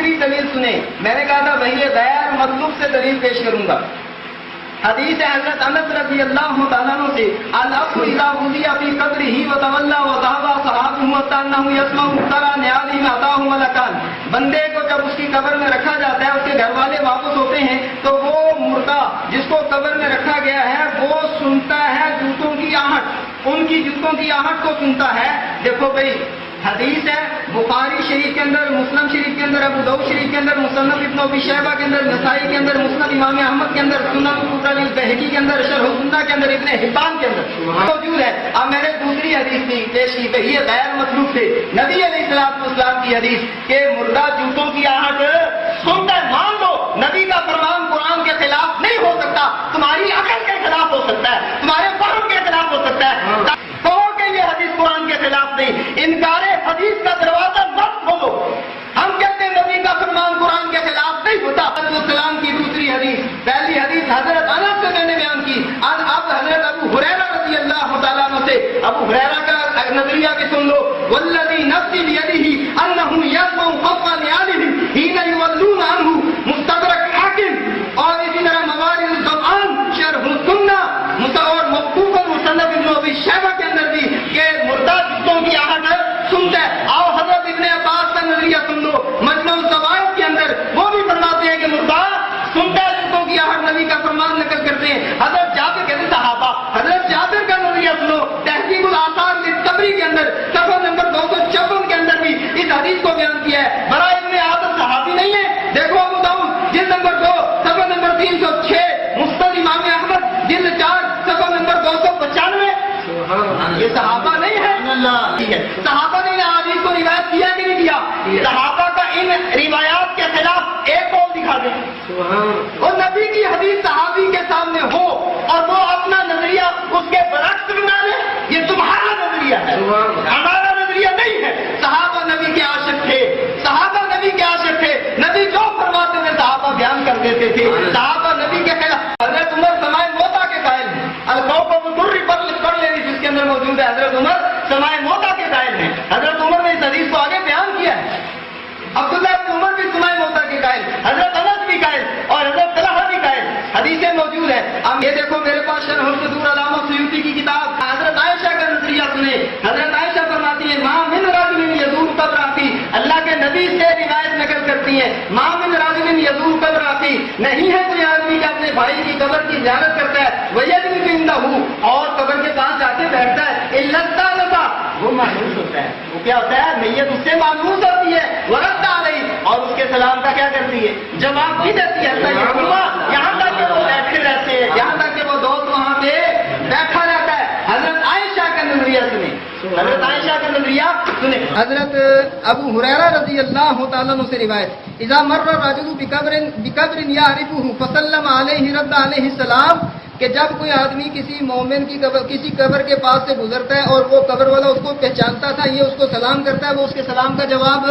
دوسری دلیل سنیں. میں نے کہا تھا وہی غیر مطلوب سے دلیل پیش کروں گا. حدیث حضرت انس رضی اللہ تعالیٰ عنہ سے العفو اذا وضع فی قبرہ وتولى وذهب اصحابہ حتى انه يسمع ترى نعالهم اتاه ملکان. بندے کو جب اس کی قبر میں رکھا جاتا ہے، اس کے گھر والے واپس ہوتے ہیں تو وہ مردہ جس کو قبر میں رکھا گیا ہے وہ سنتا ہے جوتوں کی آہٹ، ان کی جوتوں کی آہٹ کو سنتا ہے. دیکھو بھائی حدیث ہے بخاری شریف کے اندر، مسلم شریف کے اندر، ابو داؤد شریف کے اندر، مصنف ابن ابی شیبہ کے اندر، نسائی کے اندر، مسند امام احمد کے اندر، سنن الکبری البیہقی کے اندر، شرح السنہ کے اندر، ابن حبان کے اندر موجود ہے. اب میں نے دوسری حدیث کی پیش کی کہ یہ غیر مطلوب سے نبی علیہ السلام کی حدیث کہ مردہ جوتوں کی آہٹ سنتا ہے. مان لو نبی کا فرمان قرآن کے خلاف نہیں ہو سکتا، تمہاری عقل کے خلاف ہو سکتا ہے، تمہارے فہم کے خلاف ہو سکتا ہے. یہ حدیث قرآن کے خلاف نہیں. انکار حدیث کا دروازہ مت کھولو. ہم کہتے ہیں نبی کا فرمان قرآن کے خلاف نہیں ہوتا. السلام کی دوسری حدیث، پہلی حدیث حضرت انس سے میں نے بیان کی. اب حضرت ابو ہریرہ رضی اللہ تعالیٰ عنہ سے ابو ہریرہ کا نظریہ بھی سن لو. والذی نفسی بیدہ انہ یسمع خفق نعالہم حین یولون عنہ، مستدرک حاکم. اور اسی طرح موارد القرآن شرح السنہ اور موقوف مصنف ابن ابی شیبہ کے اندر بھی کہ مردہ جوتوں کی آہٹ سنتا ہے. آؤ حضرت ابن عباس کا نظریہ سن لو مجمع الزوائد کے اندر، وہ بھی فرماتے ہیں کہ مردہ سنتا ہے جوتوں کی آہٹ، نبی کا فرمان نقل کرتے ہیں. حضرت جابر کہتے ہیں صحابہ، حضرت جابر کا نظریہ سنو تہذیب الاثار للطبری کے اندر صفحہ نمبر 256 کے اندر بھی اس حدیث کو بیان کیا ہے. برا ابن عاصم صحابی نہیں ہے. دیکھو ابو داؤد جلد نمبر 2 صفحہ نمبر 306، مسند امام احمد جلد 4 صفحہ نمبر 295. یہ صحابہ نہیں ہے. صحابہ نے حدیث کو روایت کیا کہ نہیں کیا؟ صحابہ کا ان روایات کے خلاف ایک قول دکھا دیں اور نبی کی حدیث صحابی کے سامنے ہو اور وہ اپنا نظریہ اس کے برعکس بنا لے. یہ تمہارا نظریہ ہے، ہمارا نظریہ نہیں ہے. صحابہ نبی کے عاشق تھے، صحابہ نبی کے عاشق تھے. نبی جو فرماتے تھے صحابہ بیان کر دیتے تھے. صحابہ نبی کے خلاف. حضرت عمر سمائے موتا کے قائل ہیں. پڑھ لینی جس کے اندر موجود ہے. حضرت عمر سمائے موتا کے قائل ہیں. حضرت عمر نے اس حدیث کو آگے بیان کیا ہے. عبداللہ ابن عمر بھی سمائے موتا کے قائل، حضرت انس بھی قائل اور حضرت طلحہ بھی قائل. حدیثیں موجود ہیں. اب یہ دیکھو میرے پاس شرح الصدور علامہ سیوطی کی کتاب. حضرت عائشہ کا نظریہ سنیں. حضرت عائشہ فرماتی ہیں ما من رجل یزور قبر، اللہ کے نبی سے روایت نقل کرتی ہیں ما من رجل یزور قبر، نہیں ہے کوئی آدمی کہ اپنے بھائی کی قبر کی زیارت کرتا ہے ویجلس عنده اور قبر کے پاس جا کے بیٹھتا ہے الا الثالثہ، وہ مانوس ہوتا ہے. وہ کیا ہوتا ہے؟ میت اس سے مانوس ہوتی ہے. ورد علیہ، اور اس کے سلام کا کیا کرتی ہے؟ جواب بھی دیتی ہے. یہاں تک کہ وہ بیٹھے رہتے ہیں، یہاں تک کہ وہ دوست وہاں پہ بیٹھا رہتا ہے. حضرت عائشہ کا نظریہ سنیں. حضرت عائشہ کا نظریہ سنیں. حضرت ابو ہریرہ رضی اللہ تعالیٰ عنہ سے روایت اذا مر الرجل بقبر یعرفه فسلم علیہ رد علیہ السلام، کہ جب کوئی آدمی کسی مومن کی قبر، کسی قبر کے پاس سے گزرتا ہے اور وہ قبر والا اس کو پہچانتا تھا، یہ اس کو سلام کرتا ہے، وہ اس کے سلام کا جواب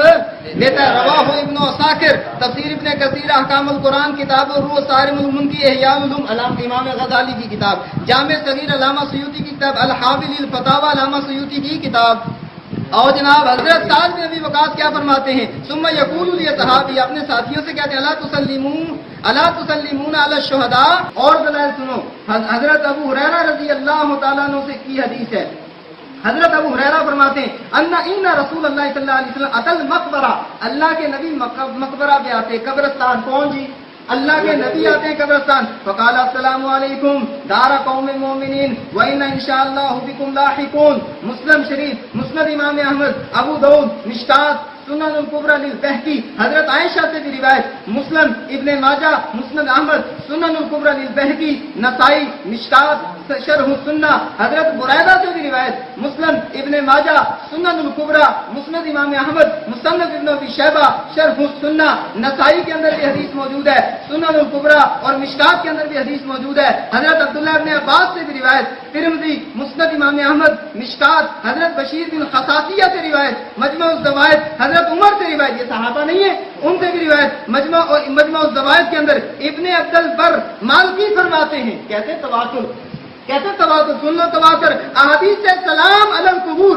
دیتا ہے. رواہ ابن عساکر تفسیر ابن کثیر احکام القرآن کتاب الروح صارم المنکی احیاء العلوم علامہ امام غزالی کی کتاب، جامع صغیر علامہ سیوطی کی کتاب، الحاوی للفتاوی علامہ سیوطی کی کتاب. اور جناب حضرت سعد بن ابی وقاص کیا فرماتے ہیں؟ ثم یقول لصحابی، اپنے ساتھیوں سے کہتے ہیں الا تسلمون علی الشہداء. اور دلائل سنو. حضرت ابو ہریرہ رضی اللہ تعالیٰ عنہ سے کی حدیث ہے. حضرت ابو ہریرہ فرماتے ہیں ان رسول اللہ صلی اللہ علیہ وسلم اتل مقبرہ، اللہ کے نبی مقبرہ پہ آتے. قبرستان کون جی؟ اللہ کے نبی آتے ہیں قبرستان. فقال السلام علیکم دار قوم المؤمنین وإن انشاءاللہ بکم لاحقون. مسلم شریف، مسند امام احمد، ابو داؤد، مشکات، سنن الکبری للبیہقی. حضرت عائشہ سے بھی روایت، مسلم، ابن ماجہ، مسند احمد، سنن الکبری للبیہقی، نسائی، مشکات، شرح السنہ. حضرت بریدہ سے بھی روایت، مسلم، ابن ماجہ، سنن الکبری، مسند امام احمد، مصنف ابن ابی شیبہ، شرح السنہ. نسائی کے اندر بھی حدیث موجود ہے، سنن الکبری اور مشکات کے اندر بھی حدیث موجود ہے. حضرت عبداللہ ابن عباس سے بھی روایت، ترمذی، مسند امام احمد، مشکات. حضرت بشیر بن خصاصیہ سے روایت، مجمع الزوائد. حضرت عمر سے روایت، یہ صحابہ نہیں ہے، ان سے بھی روایت مجمع الزوائد کے اندر. ابن عبد البر مالکی فرماتے ہیں، کہتے تواتر، کہتے تواتر. سن لو تواتر. احادیث سے سلام علی القبور